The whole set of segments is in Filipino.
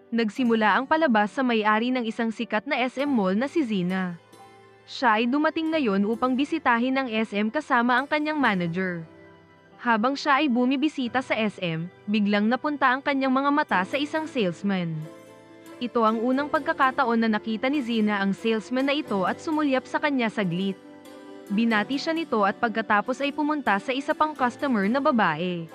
Nagsimula ang palabas sa may-ari ng isang sikat na SM mall na si Zina. Siya ay dumating ngayon upang bisitahin ang SM kasama ang kanyang manager. Habang siya ay bumibisita sa SM, biglang napunta ang kanyang mga mata sa isang salesman. Ito ang unang pagkakataon na nakita ni Zina ang salesman na ito at sumulyap sa kanya saglit. Binati siya nito at pagkatapos ay pumunta sa isa pang customer na babae.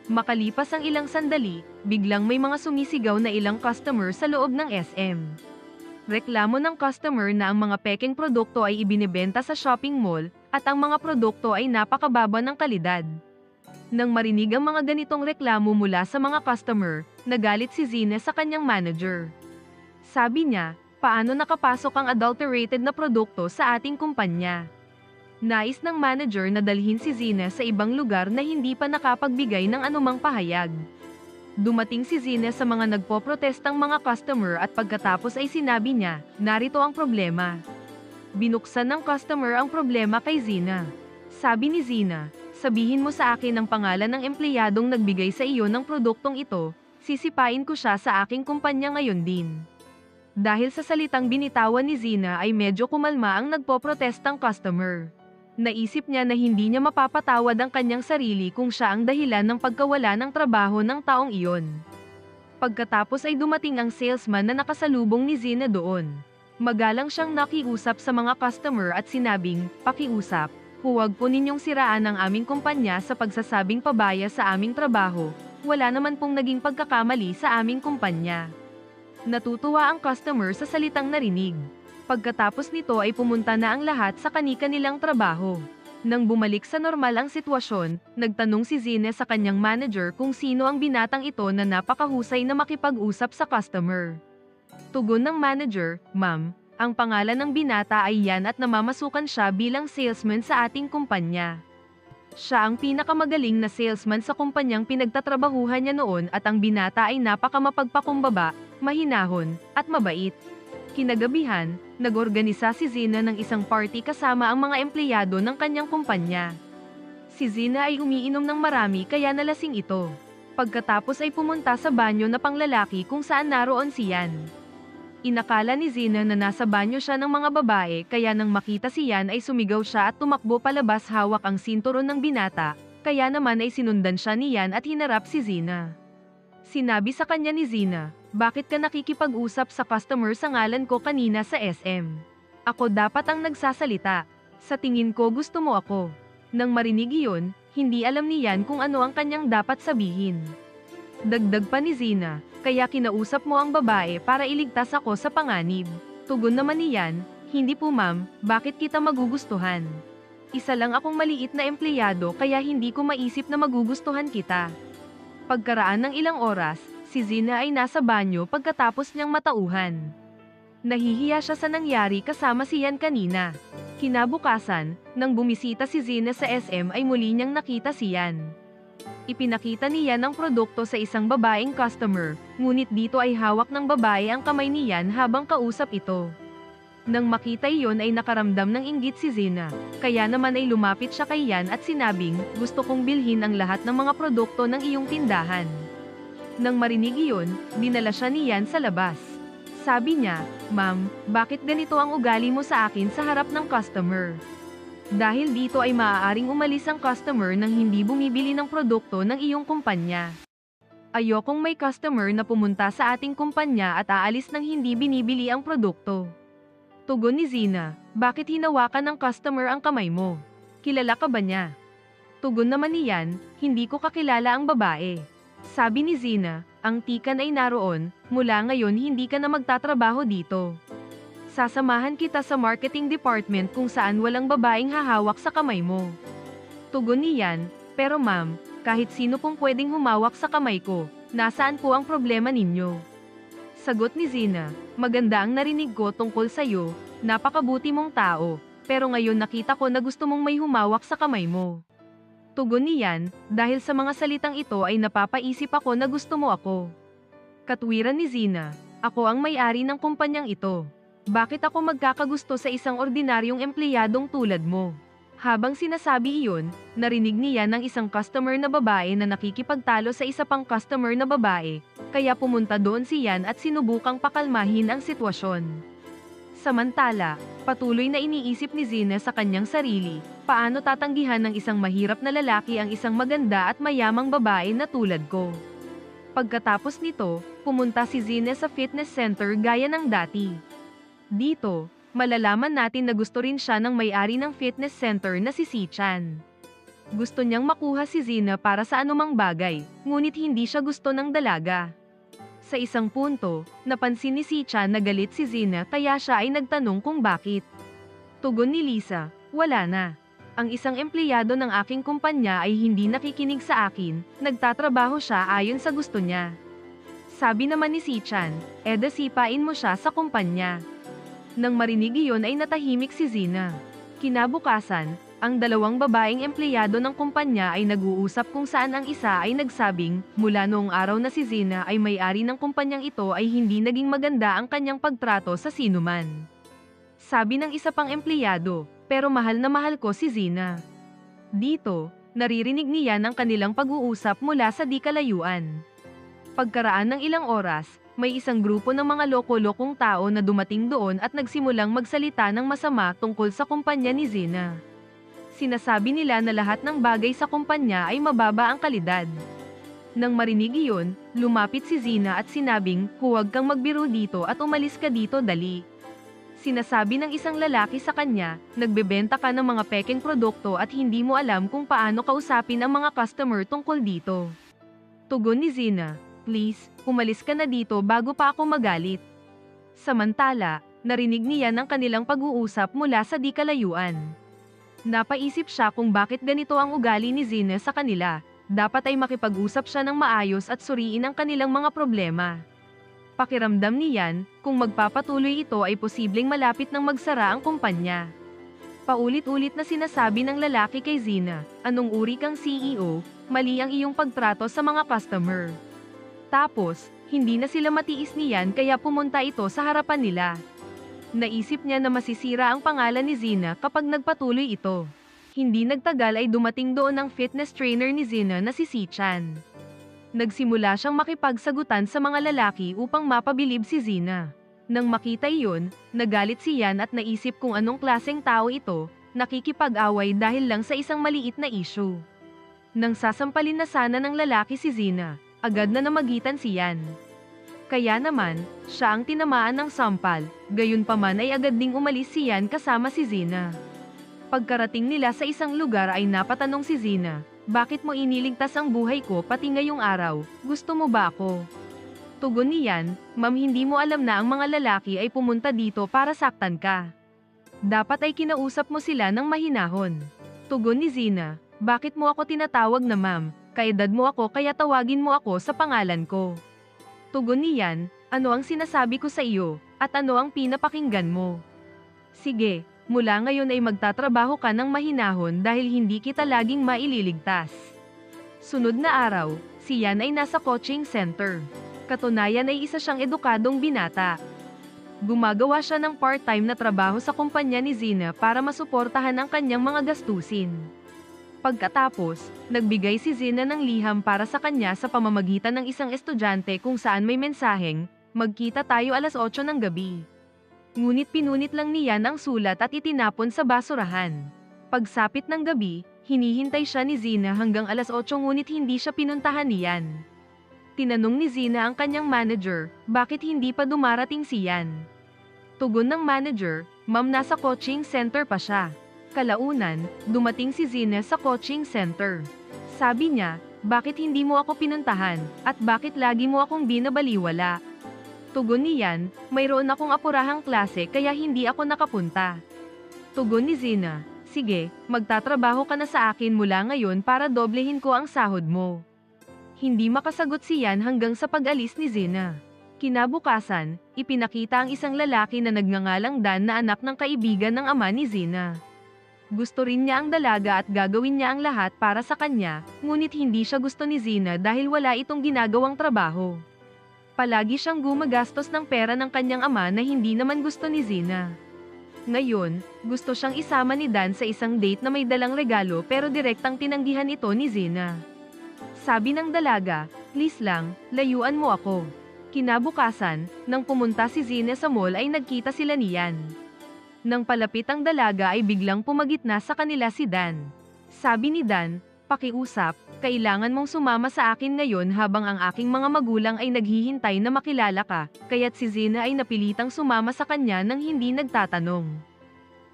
Makalipas ang ilang sandali, biglang may mga sumisigaw na ilang customer sa loob ng SM. Reklamo ng customer na ang mga pekeng produkto ay ibinebenta sa shopping mall at ang mga produkto ay napakababa ng kalidad. Nang marinig ang mga ganitong reklamo mula sa mga customer, nagalit si Zina sa kanyang manager. Sabi niya, paano nakapasok ang adulterated na produkto sa ating kumpanya? Nais ng manager na dalhin si Zina sa ibang lugar na hindi pa nakapagbigay ng anumang pahayag. Dumating si Zina sa mga nagpoprotestang mga customer at pagkatapos ay sinabi niya, narito ang problema. Binuksan ng customer ang problema kay Zina. Sabi ni Zina, sabihin mo sa akin ang pangalan ng empleyadong nagbigay sa iyo ng produktong ito, sisipain ko siya sa aking kumpanya ngayon din. Dahil sa salitang binitawan ni Zina ay medyo kumalma ang nagpoprotestang customer. Naisip niya na hindi niya mapapatawad ang kanyang sarili kung siya ang dahilan ng pagkawala ng trabaho ng taong iyon. Pagkatapos ay dumating ang salesman na nakasalubong ni Zina doon. Magalang siyang nakiusap sa mga customer at sinabing, pakiusap, huwag po ninyong siraan ang aming kumpanya sa pagsasabing pabaya sa aming trabaho, wala naman pong naging pagkakamali sa aming kumpanya. Natutuwa ang customer sa salitang narinig. Pagkatapos nito ay pumunta na ang lahat sa kani-kanilang trabaho. Nang bumalik sa normal ang sitwasyon, nagtanong si Zina sa kanyang manager kung sino ang binatang ito na napakahusay na makipag-usap sa customer. Tugon ng manager, Ma'am, ang pangalan ng binata ay yan at namamasukan siya bilang salesman sa ating kumpanya. Siya ang pinakamagaling na salesman sa kumpanyang pinagtatrabahuhan niya noon at ang binata ay napakamapagpakumbaba, mahinahon, at mabait. Kinagabihan, nag-organisa si Zina ng isang party kasama ang mga empleyado ng kanyang kumpanya. Si Zina ay umiinom ng marami kaya nalasing ito. Pagkatapos ay pumunta sa banyo na panglalaki kung saan naroon si Yan. Inakala ni Zina na nasa banyo siya ng mga babae kaya nang makita si Yan ay sumigaw siya at tumakbo palabas hawak ang sinturon ng binata, kaya naman ay sinundan siya ni Yan at hinarap si Zina. Sinabi sa kanya ni Zina, bakit ka nakikipag-usap sa customer sa ngalan ko kanina sa SM? Ako dapat ang nagsasalita. Sa tingin ko gusto mo ako. Nang marinig iyon, hindi alam ni Yan kung ano ang kanyang dapat sabihin. Dagdag pa ni Zina, kaya kinausap mo ang babae para iligtas ako sa panganib. Tugon naman ni Yan, hindi po ma'am, bakit kita magugustuhan? Isa lang akong maliit na empleyado kaya hindi ko maisip na magugustuhan kita. Pagkaraan ng ilang oras, si Zina ay nasa banyo pagkatapos niyang matauhan. Nahihiya siya sa nangyari kasama si Yan kanina. Kinabukasan, nang bumisita si Zina sa SM ay muli niyang nakita si Yan. Ipinakita ni Yan ang produkto sa isang babaeng customer, ngunit dito ay hawak ng babae ang kamay ni Yan habang kausap ito. Nang makita iyon ay nakaramdam ng inggit si Zina, kaya naman ay lumapit siya kay Yan at sinabing, gusto kong bilhin ang lahat ng mga produkto ng iyong tindahan. Nang marinig iyon, dinala siya ni Yan sa labas. Sabi niya, Ma'am, bakit ganito ang ugali mo sa akin sa harap ng customer? Dahil dito ay maaaring umalis ang customer nang hindi bumibili ng produkto ng iyong kumpanya. Ayokong may customer na pumunta sa ating kumpanya at aalis nang hindi binibili ang produkto. Tugon ni Zina, bakit hinawakan ng customer ang kamay mo? Kilala ka ba niya? Tugon naman ni Yan, hindi ko kakilala ang babae. Sabi ni Zina, ang tikan ay naroon, mula ngayon hindi ka na magtatrabaho dito. Sasamahan kita sa marketing department kung saan walang babaeng hahawak sa kamay mo. Tugon ni Yan, pero ma'am, kahit sino pong pwedeng humawak sa kamay ko, nasaan po ang problema ninyo? Sagot ni Zina, maganda ang narinig ko tungkol sa'yo, napakabuti mong tao, pero ngayon nakita ko na gusto mong may humawak sa kamay mo. Tugon ni Yan, dahil sa mga salitang ito ay napapaisip ako na gusto mo ako. Katwiran ni Zina, ako ang may-ari ng kumpanyang ito. Bakit ako magkakagusto sa isang ordinaryong empleyadong tulad mo? Habang sinasabi iyon, narinig niya ng isang customer na babae na nakikipagtalo sa isa pang customer na babae, kaya pumunta doon si Yan at sinubukang pakalmahin ang sitwasyon. Samantala, patuloy na iniisip ni Zina sa kanyang sarili, paano tatanggihan ng isang mahirap na lalaki ang isang maganda at mayamang babae na tulad ko. Pagkatapos nito, pumunta si Zina sa fitness center gaya ng dati. Dito, malalaman natin na gusto rin siya ng may-ari ng fitness center na si Si-chan. Gusto niyang makuha si Zina para sa anumang bagay, ngunit hindi siya gusto ng dalaga. Sa isang punto, napansin ni Si-chan na galit si Zina kaya siya ay nagtanong kung bakit. Tugon ni Lisa, wala na. Ang isang empleyado ng aking kumpanya ay hindi nakikinig sa akin, nagtatrabaho siya ayon sa gusto niya. Sabi naman ni Si-chan, sipain mo siya sa kumpanya. Nang marinig iyon ay natahimik si Zina. Kinabukasan, ang dalawang babaeng empleyado ng kumpanya ay nag-uusap kung saan ang isa ay nagsabing, mula noong araw na si Zina ay may-ari ng kumpanyang ito ay hindi naging maganda ang kanyang pagtrato sa sinuman. Sabi ng isa pang empleyado, pero mahal na mahal ko si Zina. Dito, naririnig niya ang kanilang pag-uusap mula sa di kalayuan. Pagkaraan ng ilang oras, may isang grupo ng mga loko-lokong tao na dumating doon at nagsimulang magsalita ng masama tungkol sa kumpanya ni Zina. Sinasabi nila na lahat ng bagay sa kumpanya ay mababa ang kalidad. Nang marinig iyon, lumapit si Zina at sinabing, huwag kang magbiro dito at umalis ka dito dali. Sinasabi ng isang lalaki sa kanya, nagbebenta ka ng mga pekeng produkto at hindi mo alam kung paano kausapin ang mga customer tungkol dito. Tugon ni Zina, please, umalis ka na dito bago pa ako magalit. Samantala, narinig niya ng kanilang pag-uusap mula sa di kalayuan. Napaisip siya kung bakit ganito ang ugali ni Zina sa kanila, dapat ay makipag-usap siya ng maayos at suriin ang kanilang mga problema. Pakiramdam niyan, kung magpapatuloy ito ay posibleng malapit ng magsara ang kumpanya. Paulit-ulit na sinasabi ng lalaki kay Zina, anong uri kang CEO, mali ang iyong pagtrato sa mga customer. Tapos, hindi na sila matiis niyan kaya pumunta ito sa harapan nila. Naisip niya na masisira ang pangalan ni Zina kapag nagpatuloy ito. Hindi nagtagal ay dumating doon ang fitness trainer ni Zina na si Si-chan. Nagsimula siyang makipagsagutan sa mga lalaki upang mapabilib si Zina. Nang makita iyon, nagalit si Yan at naisip kung anong klaseng tao ito, nakikipag-away dahil lang sa isang maliit na issue. Nang sasampalin na sana ng lalaki si Zina, agad na namagitan si Yan. Kaya naman, siya ang tinamaan ng sampal, gayunpaman ay agad ding umalis si Yan kasama si Zina. Pagkarating nila sa isang lugar ay napatanong si Zina, bakit mo iniligtas ang buhay ko pati ngayong araw, gusto mo ba ako? Tugon ni Yan, ma'am hindi mo alam na ang mga lalaki ay pumunta dito para saktan ka. Dapat ay kinausap mo sila ng mahinahon. Tugon ni Zina, bakit mo ako tinatawag na ma'am, kaedad mo ako kaya tawagin mo ako sa pangalan ko. Tugon ni Yan, ano ang sinasabi ko sa iyo, at ano ang pinapakinggan mo? Sige, mula ngayon ay magtatrabaho ka ng mahinahon dahil hindi kita laging maililigtas. Sunod na araw, si Yan ay nasa coaching center. Katunayan ay isa siyang edukadong binata. Gumagawa siya ng part-time na trabaho sa kumpanya ni Zina para masuportahan ang kanyang mga gastusin. Pagkatapos, nagbigay si Zina ng liham para sa kanya sa pamamagitan ng isang estudyante kung saan may mensaheng, magkita tayo alas 8 ng gabi. Ngunit pinunit lang niya ang sulat at itinapon sa basurahan. Pagsapit ng gabi, hinihintay siya ni Zina hanggang alas 8 ngunit hindi siya pinuntahan niyan. Tinanong ni Zina ang kanyang manager, bakit hindi pa dumarating si Yan? Tugon ng manager, ma'am nasa coaching center pa siya. Kalaunan, dumating si Zina sa coaching center. Sabi niya, bakit hindi mo ako pinuntahan, at bakit lagi mo akong binabaliwala? Tugon ni Yan, mayroon akong apurahang klase kaya hindi ako nakapunta. Tugon ni Zina, sige, magtatrabaho ka na sa akin mula ngayon para doblehin ko ang sahod mo. Hindi makasagot si Yan hanggang sa pag-alis ni Zina. Kinabukasan, ipinakita ang isang lalaki na nagngangalang Dan na anak ng kaibigan ng ama ni Zina. Gusto rin niya ang dalaga at gagawin niya ang lahat para sa kanya, ngunit hindi siya gusto ni Zina dahil wala itong ginagawang trabaho. Palagi siyang gumagastos ng pera ng kanyang ama na hindi naman gusto ni Zina. Ngayon, gusto siyang isama ni Dan sa isang date na may dalang regalo pero direktang tinanggihan ito ni Zena. Sabi ng dalaga, "Please lang, layuan mo ako." Kinabukasan, nang pumunta si Zena sa mall ay nagkita sila ni Yan. Nang palapit ang dalaga ay biglang pumagitna sa kanila si Dan. Sabi ni Dan, "Pakiusap, kailangan mong sumama sa akin ngayon habang ang aking mga magulang ay naghihintay na makilala ka," kaya't si Zena ay napilitang sumama sa kanya nang hindi nagtatanong.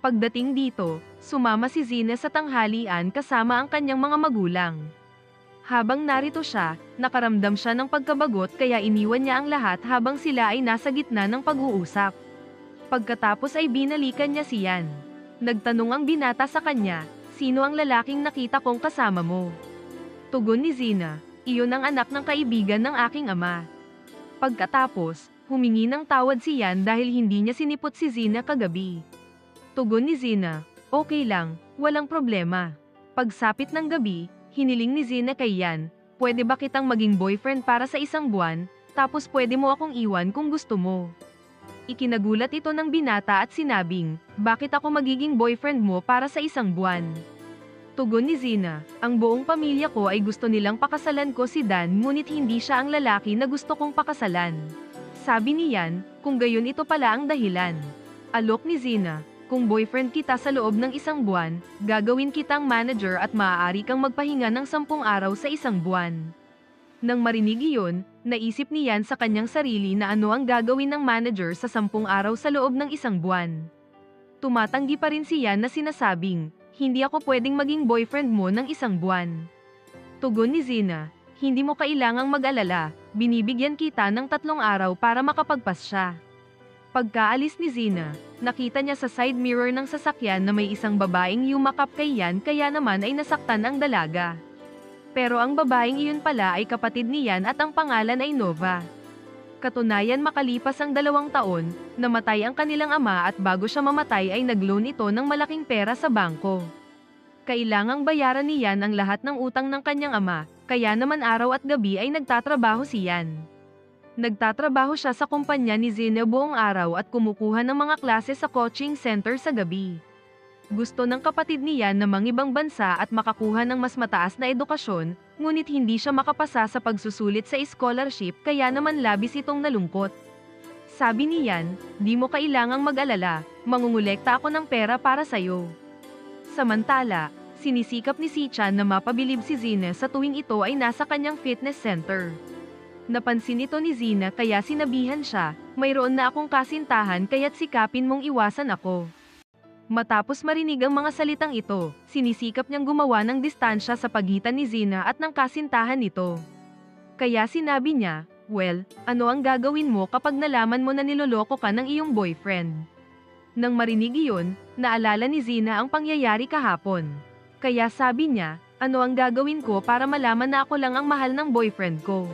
Pagdating dito, sumama si Zena sa tanghalian kasama ang kanyang mga magulang. Habang narito siya, nakaramdam siya ng pagkabagot kaya iniwan niya ang lahat habang sila ay nasa gitna ng pag-uusap. Pagkatapos ay binalikan niya si Yan. Nagtanong ang binata sa kanya, "Sino ang lalaking nakita kong kasama mo?" Tugon ni Zena, "Iyon ang anak ng kaibigan ng aking ama." Pagkatapos, humingi ng tawad si Yan dahil hindi niya sinipot si Zena kagabi. Tugon ni Zena, "Okay lang, walang problema." Pagsapit ng gabi, hiniling ni Zena kay Yan, "Pwede ba kitang maging boyfriend para sa isang buwan, tapos pwede mo akong iwan kung gusto mo?" Ikinagulat ito ng binata at sinabing, "Bakit ako magiging boyfriend mo para sa isang buwan?" Tugon ni Zena, "Ang buong pamilya ko ay gusto nilang pakasalan ko si Dan ngunit hindi siya ang lalaki na gusto kong pakasalan." Sabi ni Yan, "Kung gayon ito pala ang dahilan." Alok ni Zena, "Kung boyfriend kita sa loob ng isang buwan, gagawin kitang manager at maaari kang magpahinga ng 10 araw sa isang buwan." Nang marinig iyon, naisip ni Yan sa kanyang sarili na ano ang gagawin ng manager sa 10 araw sa loob ng isang buwan. Tumatanggi pa rin si Yan na sinasabing, "Hindi ako pwedeng maging boyfriend mo ng isang buwan." Tugon ni Zena, "Hindi mo kailangang mag-alala, binibigyan kita ng 3 araw para makapagpas siya." Pagkaalis ni Zena, nakita niya sa side mirror ng sasakyan na may isang babaeng yumakap kay Yan kaya naman ay nasaktan ang dalaga. Pero ang babaeng iyon pala ay kapatid ni Yan at ang pangalan ay Nova. Katunayan makalipas ang 2 taon, namatay ang kanilang ama at bago siya mamatay ay nag-loan ito ng malaking pera sa bangko. Kailangang bayaran ni Yan ang lahat ng utang ng kanyang ama, kaya naman araw at gabi ay nagtatrabaho si Yan. Nagtatrabaho siya sa kumpanya ni Zena buong araw at kumukuha ng mga klase sa coaching center sa gabi. Gusto ng kapatid ni Yan na mangibang bansa at makakuha ng mas mataas na edukasyon, ngunit hindi siya makapasa sa pagsusulit sa scholarship kaya naman labis itong nalungkot. Sabi ni Yan, "Di mo kailangang mag-alala, mangungulekta ako ng pera para sa'yo." Samantala, sinisikap ni Sichan na mapabilib si Zena sa tuwing ito ay nasa kanyang fitness center. Napansin ito ni Zena kaya sinabihan siya, "Mayroon na akong kasintahan kaya't sikapin mong iwasan ako." Matapos marinig ang mga salitang ito, sinisikap niyang gumawa ng distansya sa pagitan ni Zena at ng kasintahan nito. Kaya sinabi niya, "Well, ano ang gagawin mo kapag nalaman mo na niloloko ka ng iyong boyfriend?" Nang marinig iyon, naalala ni Zena ang pangyayari kahapon. Kaya sabi niya, "Ano ang gagawin ko para malaman na ako lang ang mahal ng boyfriend ko?"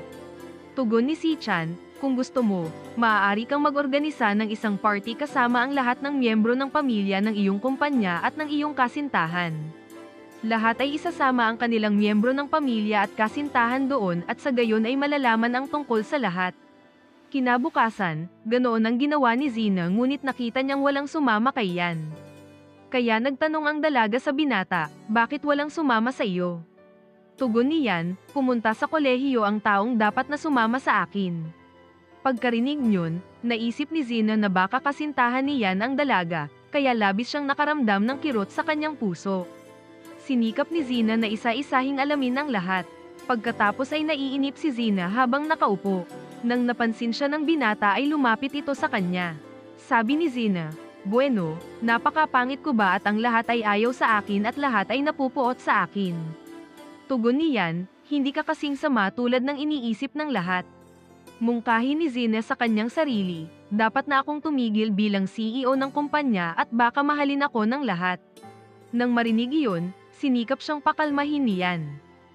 Tugon ni Sichan, "Kung gusto mo, maaari kang mag-organisa ng isang party kasama ang lahat ng miyembro ng pamilya ng iyong kumpanya at ng iyong kasintahan. Lahat ay isasama ang kanilang miyembro ng pamilya at kasintahan doon at sa gayon ay malalaman ang tungkol sa lahat." Kinabukasan, ganoon ang ginawa ni Zena ngunit nakita niyang walang sumama kay Yan. Kaya nagtanong ang dalaga sa binata, "Bakit walang sumama sa iyo?" Tugon ni Yan, "Pumunta sa kolehiyo ang taong dapat na sumama sa akin." Pagkarinig niyon, naisip ni Zena na baka kasintahan ni Yan ang dalaga, kaya labis siyang nakaramdam ng kirot sa kanyang puso. Sinikap ni Zena na isa-isahing alamin ang lahat. Pagkatapos ay naiinip si Zena habang nakaupo. Nang napansin siya ng binata ay lumapit ito sa kanya. Sabi ni Zena, "Bueno, napakapangit ko ba at ang lahat ay ayaw sa akin at lahat ay napupuot sa akin?" Tugon ni Yan, "Hindi ka kasing sama tulad ng iniisip ng lahat." Mungkahi ni Zena sa kanyang sarili, "Dapat na akong tumigil bilang CEO ng kumpanya at baka mahalin ako ng lahat." Nang marinig iyon, sinikap siyang pakalmahin ni Yan.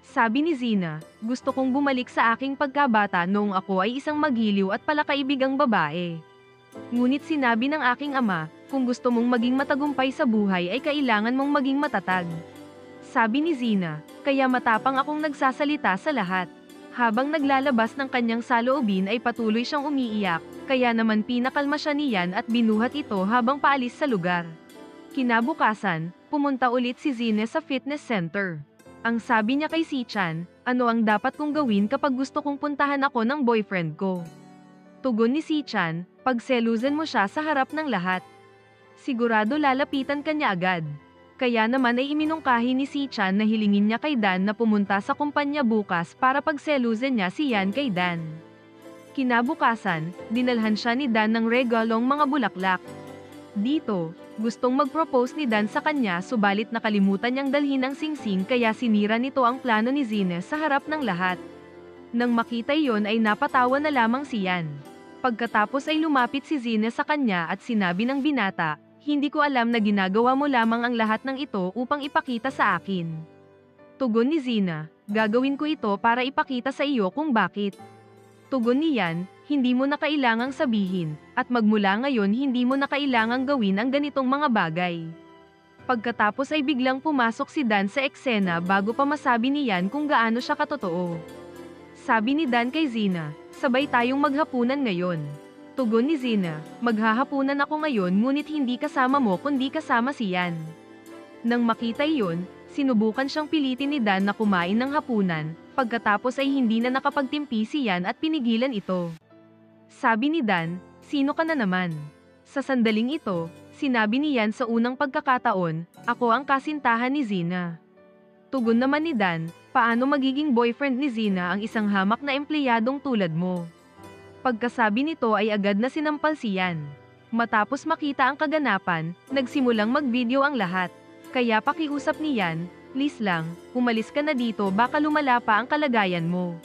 Sabi ni Zena, "Gusto kong bumalik sa aking pagkabata noong ako ay isang magiliw at palakaibigang babae. Ngunit sinabi ng aking ama, kung gusto mong maging matagumpay sa buhay ay kailangan mong maging matatag." Sabi ni Zena, "Kaya matapang akong nagsasalita sa lahat." Habang naglalabas ng kanyang saloobin ay patuloy siyang umiiyak, kaya naman pinakalma siya ni Yan at binuhat ito habang paalis sa lugar. Kinabukasan, pumunta ulit si Zine sa fitness center. Ang sabi niya kay Si-chan, ano ang dapat kong gawin kapag gusto kong puntahan ako ng boyfriend ko? Tugon ni Si-chan, pagselusan mo siya sa harap ng lahat. Sigurado lalapitan ka niya agad. Kaya naman ay iminungkahi ni Si-chan na hilingin niya kay Dan na pumunta sa kumpanya bukas para pagselusan niya si Yan kay Dan. Kinabukasan, dinalhan siya ni Dan ng regalong mga bulaklak. Dito, gustong mag-propose ni Dan sa kanya subalit nakalimutan niyang dalhin ang singsing kaya sinira nito ang plano ni Zine sa harap ng lahat. Nang makita iyon ay napatawa na lamang si Yan. Pagkatapos ay lumapit si Zine sa kanya at sinabi ng binata, hindi ko alam na ginagawa mo lamang ang lahat ng ito upang ipakita sa akin. Tugon ni Zina, gagawin ko ito para ipakita sa iyo kung bakit. Tugon ni Yan, hindi mo na kailangang sabihin, at magmula ngayon hindi mo na kailangang gawin ang ganitong mga bagay. Pagkatapos ay biglang pumasok si Dan sa eksena bago pa masabi ni Yan kung gaano siya katotoo. Sabi ni Dan kay Zina, sabay tayong maghapunan ngayon. Tugon ni Zina, maghahapunan ako ngayon ngunit hindi kasama mo kundi kasama si Yan. Nang makita iyon, sinubukan siyang pilitin ni Dan na kumain ng hapunan, pagkatapos ay hindi na nakapagtimpi si Yan at pinigilan ito. Sabi ni Dan, sino ka na naman? Sa sandaling ito, sinabi ni Yan sa unang pagkakataon, ako ang kasintahan ni Zina. Tugon naman ni Dan, paano magiging boyfriend ni Zina ang isang hamak na empleyadong tulad mo? Pagkasabi nito ay agad na sinampal si Yan. Matapos makita ang kaganapan, nagsimulang mag-video ang lahat. Kaya pakiusap ni Yan, please lang, umalis ka na dito baka lumala pa ang kalagayan mo.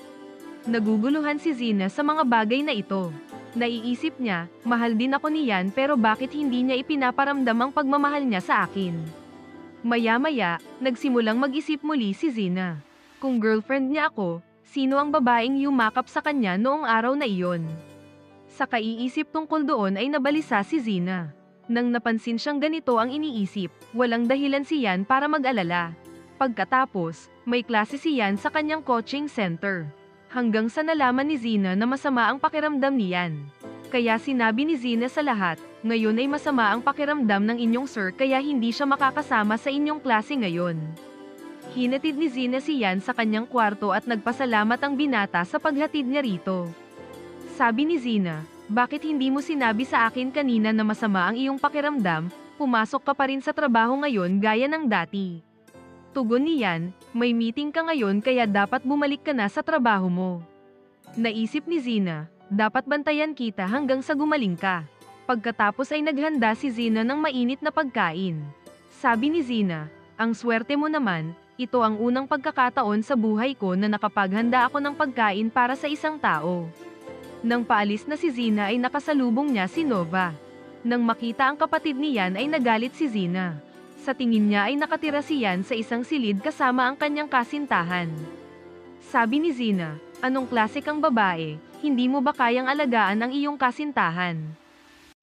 Naguguluhan si Zina sa mga bagay na ito. Naiisip niya, mahal din ako ni Yan pero bakit hindi niya ipinaparamdam ang pagmamahal niya sa akin? Maya-maya, nagsimulang mag-isip muli si Zina. Kung girlfriend niya ako, sino ang babaeng yumakap sa kanya noong araw na iyon? Sa kaiisip tungkol doon ay nabalisa si Zina. Nang napansin siyang ganito ang iniisip, walang dahilan si Yan para mag-alala. Pagkatapos, may klase si Yan sa kanyang coaching center. Hanggang sa nalaman ni Zina na masama ang pakiramdam ni Yan. Kaya sinabi ni Zina sa lahat, ngayon ay masama ang pakiramdam ng inyong sir kaya hindi siya makakasama sa inyong klase ngayon. Hinatid ni Zina si Yan sa kanyang kwarto at nagpasalamat ang binata sa paghatid niya rito. Sabi ni Zina, bakit hindi mo sinabi sa akin kanina na masama ang iyong pakiramdam, pumasok ka pa rin sa trabaho ngayon gaya ng dati. Tugon ni Yan, may meeting ka ngayon kaya dapat bumalik ka na sa trabaho mo. Naisip ni Zina, dapat bantayan kita hanggang sa gumaling ka. Pagkatapos ay naghanda si Zina ng mainit na pagkain. Sabi ni Zina, ang swerte mo naman, ito ang unang pagkakataon sa buhay ko na nakapaghanda ako ng pagkain para sa isang tao. Nang paalis na si Zina ay nakasalubong niya si Nova. Nang makita ang kapatid ni Yan ay nagalit si Zina. Sa tingin niya ay nakatira si Yan sa isang silid kasama ang kanyang kasintahan. Sabi ni Zina, anong klase kang babae, hindi mo ba kayang alagaan ang iyong kasintahan?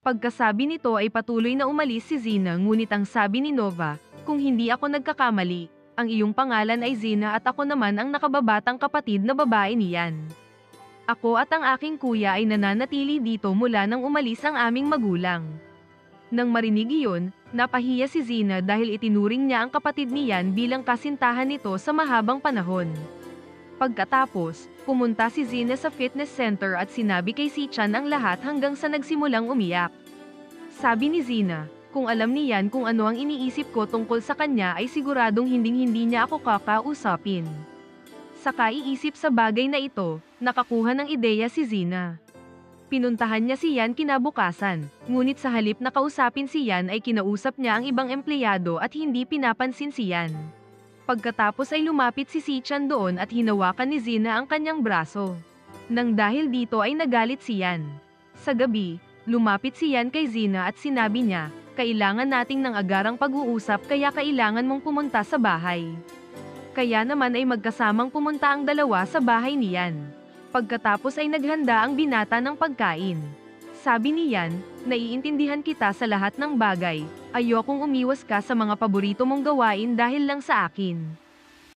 Pagkasabi nito ay patuloy na umalis si Zina ngunit ang sabi ni Nova, kung hindi ako nagkakamali, ang iyong pangalan ay Zina at ako naman ang nakababatang kapatid na babae ni Yan. Ako at ang aking kuya ay nananatili dito mula nang umalis ang aming magulang. Nang marinig iyon, napahiya si Zina dahil itinuring niya ang kapatid ni Yan bilang kasintahan nito sa mahabang panahon. Pagkatapos, pumunta si Zina sa fitness center at sinabi kay Si-chan ang lahat hanggang sa nagsimulang umiyak. Sabi ni Zina, kung alam ni Yan kung ano ang iniisip ko tungkol sa kanya ay siguradong hinding-hindi niya ako kakausapin. Sa kaiisip sa bagay na ito, nakakuha ng ideya si Zina. Pinuntahan niya si Yan kinabukasan, ngunit sa halip na kausapin si Yan ay kinausap niya ang ibang empleyado at hindi pinapansin si Yan. Pagkatapos ay lumapit si Si-chan doon at hinawakan ni Zina ang kanyang braso. Nang dahil dito ay nagalit si Yan. Sa gabi, lumapit si Yan kay Zina at sinabi niya, kailangan nating ng agarang pag-uusap kaya kailangan mong pumunta sa bahay. Kaya naman ay magkasamang pumunta ang dalawa sa bahay ni Yan. Pagkatapos ay naghanda ang binata ng pagkain. Sabi ni Yan, naiintindihan kita sa lahat ng bagay, ayokong umiwas ka sa mga paborito mong gawain dahil lang sa akin.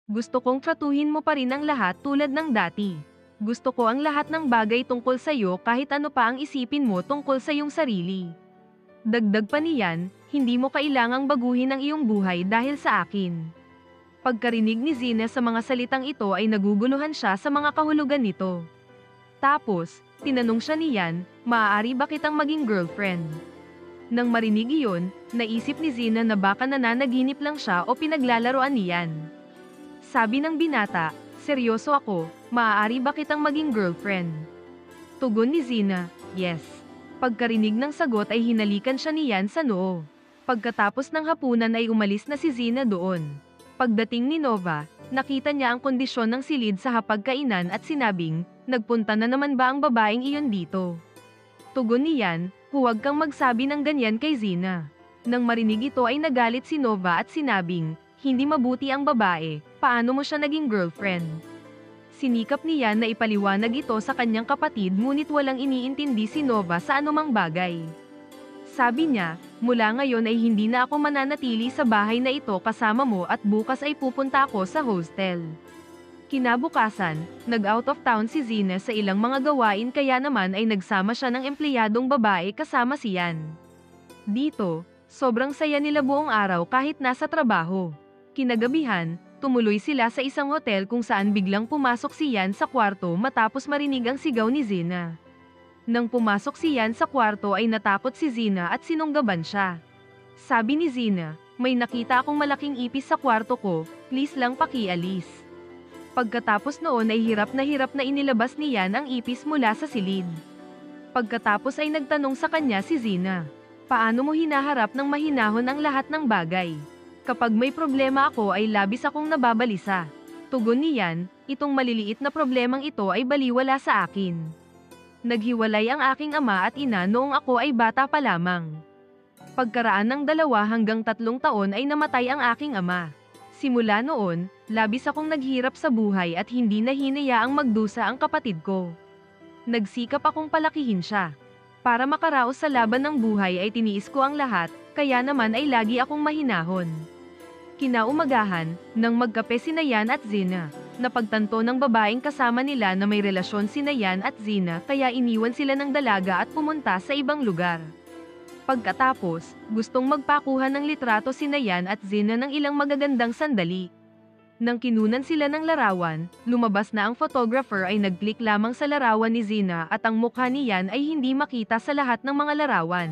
Gusto kong tratuhin mo pa rin ang lahat tulad ng dati. Gusto ko ang lahat ng bagay tungkol sa'yo kahit ano pa ang isipin mo tungkol sa iyong sarili. Dagdag pa niyan, hindi mo kailangang baguhin ang iyong buhay dahil sa akin. Pagkarinig ni Zina sa mga salitang ito ay naguguluhan siya sa mga kahulugan nito. Tapos, tinanong siya niyan, maaari ba kitang maging girlfriend? Nang marinig iyon, naisip ni Zina na baka nananaginip lang siya o pinaglalaroan niyan. Sabi ng binata, seryoso ako, maaari ba kitang maging girlfriend? Tugon ni Zina, yes. Pagkarinig ng sagot ay hinalikan siya niyan sa noo. Pagkatapos ng hapunan ay umalis na si Zina doon. Pagdating ni Nova, nakita niya ang kondisyon ng silid sa hapagkainan at sinabing, nagpunta na naman ba ang babaeng iyon dito? Tugon niyan, huwag kang magsabi ng ganyan kay Zina. Nang marinig ito ay nagalit si Nova at sinabing, hindi mabuti ang babae, paano mo siya naging girlfriend? Sinikap niya na ipaliwanag ito sa kanyang kapatid ngunit walang iniintindi si Nova sa anumang bagay. Sabi niya, mula ngayon ay hindi na ako mananatili sa bahay na ito kasama mo at bukas ay pupunta ako sa hostel. Kinabukasan, nag-out of town si Zina sa ilang mga gawain kaya naman ay nagsama siya ng empleyadong babae kasama si Yan. Dito, sobrang saya nila buong araw kahit nasa trabaho. Kinagabihan, tumuloy sila sa isang hotel kung saan biglang pumasok si Yan sa kwarto matapos marinig ang sigaw ni Zina. Nang pumasok si Yan sa kwarto ay natakot si Zina at sinunggaban siya. Sabi ni Zina, may nakita akong malaking ipis sa kwarto ko, please lang pakialis. Pagkatapos noon ay hirap na inilabas ni Yan ang ipis mula sa silid. Pagkatapos ay nagtanong sa kanya si Zina, paano mo hinaharap ng mahinahon ang lahat ng bagay? Kapag may problema ako ay labis akong nababalisa. Tugon ni Yan, itong maliliit na problemang ito ay baliwala sa akin. Naghiwalay ang aking ama at ina noong ako ay bata pa lamang. Pagkaraan ng 2 hanggang 3 taon ay namatay ang aking ama. Simula noon, labis akong naghirap sa buhay at hindi na hinayaang magdusa ang kapatid ko. Nagsikap akong palakihin siya. Para makaraos sa laban ng buhay ay tiniis ko ang lahat, kaya naman ay lagi akong mahinahon. Kinaumagahan, nang magkape sina Yan at Zina, napagtanto ng babaeng kasama nila na may relasyon sina Yan at Zina kaya iniwan sila ng dalaga at pumunta sa ibang lugar. Pagkatapos, gustong magpakuha ng litrato sina Yan at Zina ng ilang magagandang sandali. Nang kinunan sila ng larawan, lumabas na ang photographer ay nag-click lamang sa larawan ni Zina at ang mukha ni Yan ay hindi makita sa lahat ng mga larawan.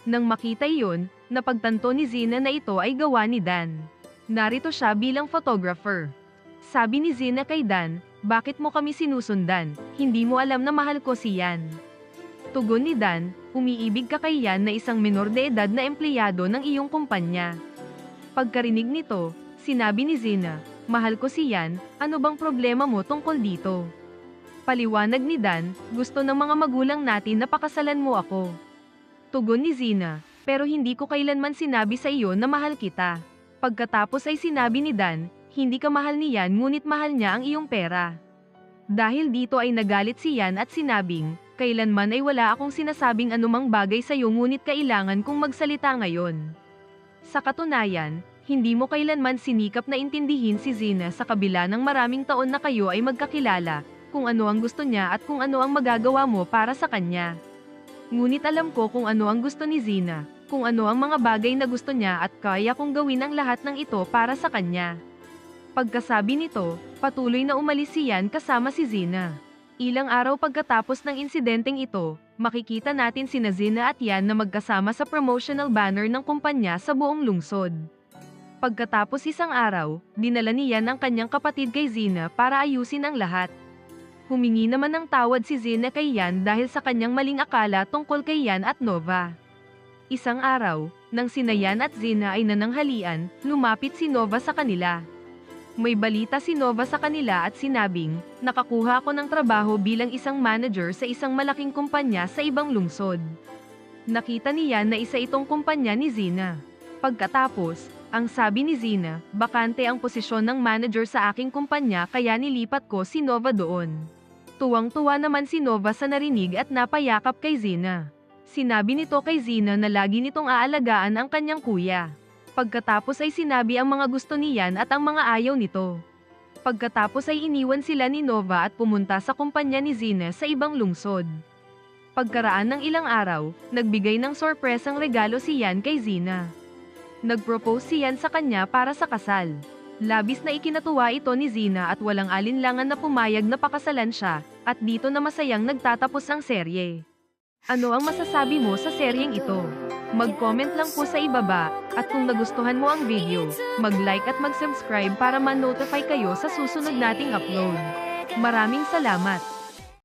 Nang makita iyon, napagtanto ni Zina na ito ay gawa ni Dan. Narito siya bilang photographer. Sabi ni Zina kay Dan, bakit mo kami sinusundan? Hindi mo alam na mahal ko si Yan. Tugon ni Dan, umiibig ka kay Yan na isang menor de edad na empleyado ng iyong kumpanya. Pagkarinig nito, sinabi ni Zina, mahal ko si Yan, ano bang problema mo tungkol dito? Paliwanag ni Dan, gusto ng mga magulang natin na pakasalan mo ako. Tugon ni Zina, pero hindi ko kailanman sinabi sa iyo na mahal kita. Pagkatapos ay sinabi ni Dan, hindi ka mahal ni Yan ngunit mahal niya ang iyong pera. Dahil dito ay nagalit si Yan at sinabing, kailanman ay wala akong sinasabing anumang bagay sa iyo ngunit kailangan kong magsalita ngayon. Sa katunayan, hindi mo kailanman sinikap na intindihin si Zina sa kabila ng maraming taon na kayo ay magkakilala, kung ano ang gusto niya at kung ano ang magagawa mo para sa kanya. Ngunit alam ko kung ano ang gusto ni Zina, kung ano ang mga bagay na gusto niya at kaya kong gawin ang lahat ng ito para sa kanya. Pagkasabi nito, patuloy na umalis si Yan kasama si Zina. Ilang araw pagkatapos ng insidenteng ito, makikita natin sina Zina at Yan na magkasama sa promotional banner ng kumpanya sa buong lungsod. Pagkatapos isang araw, dinala ni Yan ang kanyang kapatid kay Zina para ayusin ang lahat. Humingi naman ng tawad si Zina kay Yan dahil sa kanyang maling akala tungkol kay Yan at Nova. Isang araw, nang sina Yan at Zina ay nananghalian, lumapit si Nova sa kanila. May balita si Nova sa kanila at sinabing, nakakuha ako ng trabaho bilang isang manager sa isang malaking kumpanya sa ibang lungsod. Nakita ni Yan na isa itong kumpanya ni Zina. Pagkatapos, ang sabi ni Zina, bakante ang posisyon ng manager sa aking kumpanya kaya nilipat ko si Nova doon. Tuwang-tuwa naman si Nova sa narinig at napayakap kay Zina. Sinabi nito kay Zina na lagi nitong aalagaan ang kanyang kuya. Pagkatapos ay sinabi ang mga gusto ni Yan at ang mga ayaw nito. Pagkatapos ay iniwan sila ni Nova at pumunta sa kumpanya ni Zina sa ibang lungsod. Pagkaraan ng ilang araw, nagbigay ng sorpresang regalo si Yan kay Zina. Nag-propose si Yan sa kanya para sa kasal. Labis na ikinatuwa ito ni Zina at walang alinlangan na pumayag na pakasalan siya, at dito na masayang nagtatapos ang serye. Ano ang masasabi mo sa seryeng ito? Mag-comment lang po sa ibaba, at kung nagustuhan mo ang video, mag-like at mag-subscribe para ma-notify kayo sa susunod nating upload. Maraming salamat!